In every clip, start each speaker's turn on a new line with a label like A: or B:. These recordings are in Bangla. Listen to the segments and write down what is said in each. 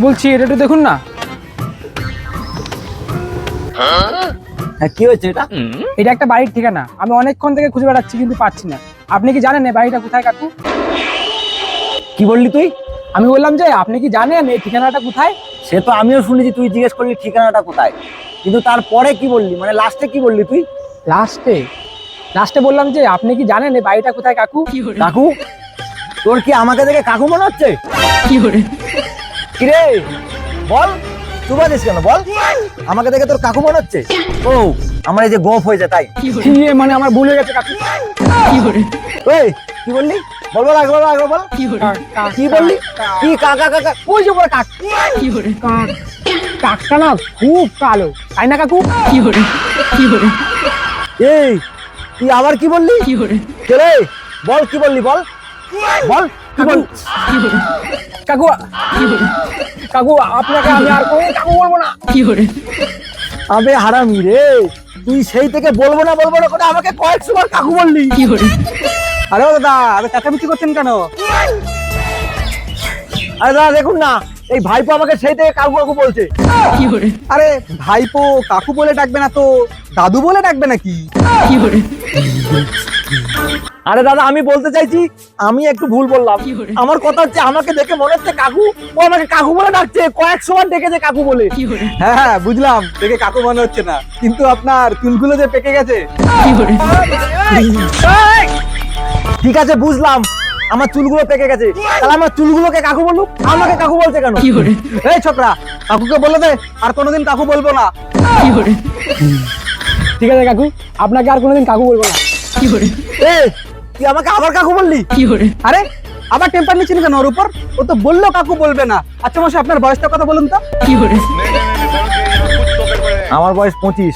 A: বলছি এটা একটু দেখুন না।
B: হ্যাঁ, কি হয়েছে এটা?
A: এটা একটা বাড়ির ঠিকানা, আমি অনেকক্ষণ থেকে খুঁজে বেড়াচ্ছি কিন্তু পাচ্ছি না। আপনি কি জানেন এই বাড়িটা কোথায় কাকু?
B: কি বললি তুই?
A: আমি বললাম যে আপনি কি জানেন এই ঠিকানাটা কোথায়?
B: সে তো আমিও শুনেছি, তুই জিজ্ঞেস করলি ঠিকানাটা কোথায়, কিন্তু তারপরে কি বললি, মানে লাস্টে কি বললি তুই?
A: লাস্টে বললাম যে আপনি কি জানেন এই বাড়িটা কোথায় কাকু?
B: কাকু? তোর কি আমাকে দেখে কাকু মনে হচ্ছে? কিরে বল, তুই বলিস কেন বল? আমাকে দেখে তোর কাকু মনে হচ্ছে? ও, আমার এই যে গোফ হয়েছে তাই?
A: মানে আমার ভুল হয়ে গেছে কাকু।
B: ওই কি বললি? বলবো আগে বল। কি বললি? কি কাকা কাকা?
A: ওই যে বলে কাকটা না খুব কালো, তাই না কাকু?
B: এই তুই আবার কি বললি? কে বল, কি বললি বল বল, কি বল?
A: কাকু কাকু আপনাকে আমি আর কোনো কাকু বলবো না।
B: আবে হারামি রে, তুই সেই থেকে বলবো না করে আমাকে কয়েকবার কাকু বললি।
A: আরে ও দাদা, আপনি চেঁচামেচি করছেন কেন?
B: আরে দাদা দেখুন না, এই ভাইপো আমাকে সেই থেকে কাকু কাকু বলছে।
A: আরে ভাইপো কাকু বলে ডাকবে না তো দাদু বলে ডাকবে নাকি?
B: আরে দাদা আমি বলতে চাইছি, আমি একটু ভুল বললাম। আমার কথা হচ্ছে আমাকে দেখে মনে হচ্ছে কাকু, ও আমাকে কাকু বলে ডাকছে, কয়েকশো বার ডেকেছে কাকু বলে।
A: হ্যাঁ বুঝলাম, দেখে কাকু মনে হচ্ছে না, কিন্তু আপনার চুলগুলো যে পেকে গেছে।
B: ঠিক আছে বুঝলাম, আমার চুলগুলো পেকে গেছে, তাহলে আমার চুলগুলোকে কাকু বলবো, আমাকে কাকু বলছে কেন?
A: এই ছোকরা, কাকুকে বলে দে আর কোনোদিন কাকু বলবো না। ঠিক আছে কাকু, আপনাকে আর কোনোদিন কাকু বলবো না।
B: এই তুই আমাকে আবার কাকু বললি?
A: আরে আবার টেম্পার নিচ্ছেন কেন ওর উপর? ও তো বললো কাকু বলবে না। আচ্ছা মশাই, আপনার বয়সটা কথা বলুন তো।
B: আমার বয়স 25।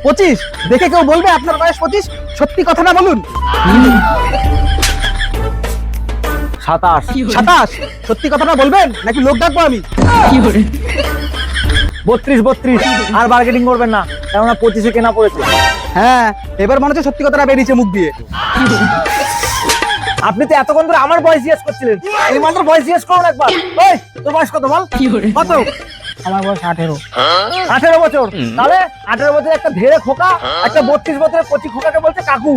A: 25 দেখে কেউ বলবে আপনার বয়স 25? সত্যি কথাটা বলুন। 27 সত্যি কথাটা বলবেন নাকি লোক ডাকবো আমি?
B: 32 আর মার্কেটিং করবেন না, কেননা 25-এ কেনা পড়েছে।
A: হ্যাঁ, এবার মনে হচ্ছে সত্যি কথাটা বেরিয়েছে মুখ দিয়ে।
B: আপনি তো এতক্ষণ ধরে আমার বয়স জিজ্ঞেস করছিলেন, এই মাত্র বয়স জিজ্ঞেস করুন একবার। ওই তোর বয়স কত বল? কত?
A: আমার বয়স 18।
B: 18 বছর? তাহলে 18 বছর একটা ধেড়ে খোকা একটা 32 বছরের কচি খোকাকে বলছে কাকু।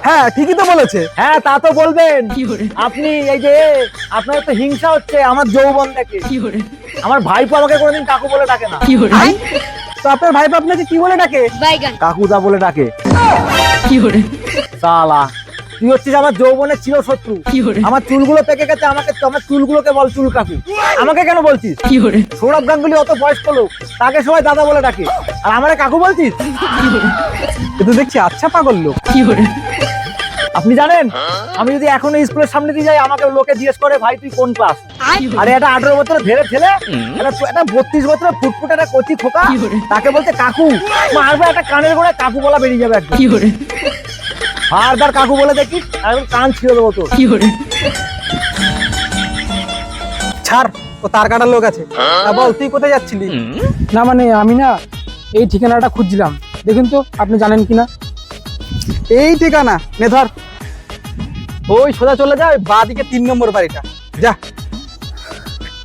A: হ্যাঁ ঠিকই তো বলেছে।
B: হ্যাঁ তা তো বলবেন। আপনি এই যে আপনার তো হিংসা হচ্ছে আমার যৌবন দেখে। আমার ভাইপো আমাকে কোনোদিন কাকু বলে ডাকে না।
A: তো আপনার ভাইপো আপনাকে কি বলে ডাকে?
B: কাকুদা বলে ডাকে। শালা, তুই হচ্ছিস আমার যৌবনের চির শত্রু। আমার চুলগুলো পেকে গেছে, আমাকে আমার চুলগুলোকে বল চুল কাকু, আমাকে কেন বলছিস? সৌরভ গাঙ্গুলি অত বয়স্ক লোক, তাকে সবাই দাদা বলে ডাকে, আর আমারে কাকু বলছিস?
A: কিন্তু দেখছি আচ্ছা পাগল লোক।
B: আপনি জানেন, আমি যদি এখন স্কুলের সামনে দিয়ে যাই, আমাকে লোকে জিজ্ঞেস করে ভাই তুই কোন ক্লাস? আরে এটা 18 বছরের ধেরে ছেলে, এটা 32 বছরের ফুটফুটে একটা কচি খোকা, তাকে বলছে কাকু, মারবে একটা কানের গোড়ায় কাকু বলা বেরিয়ে যাবে একদম। হারদার কাকু বলে দেখি, একদম কান ছিঁড়ে দেবো তো।
A: ছাড়, ও তার কাটার লোক আছে। বল তুই কোথায় যাচ্ছিলি? না মানে আমি না এই ঠিকানাটা খুঁজছিলাম, দেখুন তো আপনি জানেন কিনা। এই ঠিকানা নে ধর, ওই সোজা চলে যা, ওই বাঁ দিকে 3 নম্বর বাড়িটা যা।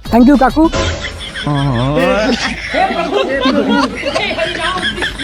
A: থ্যাংক ইউ কাকু।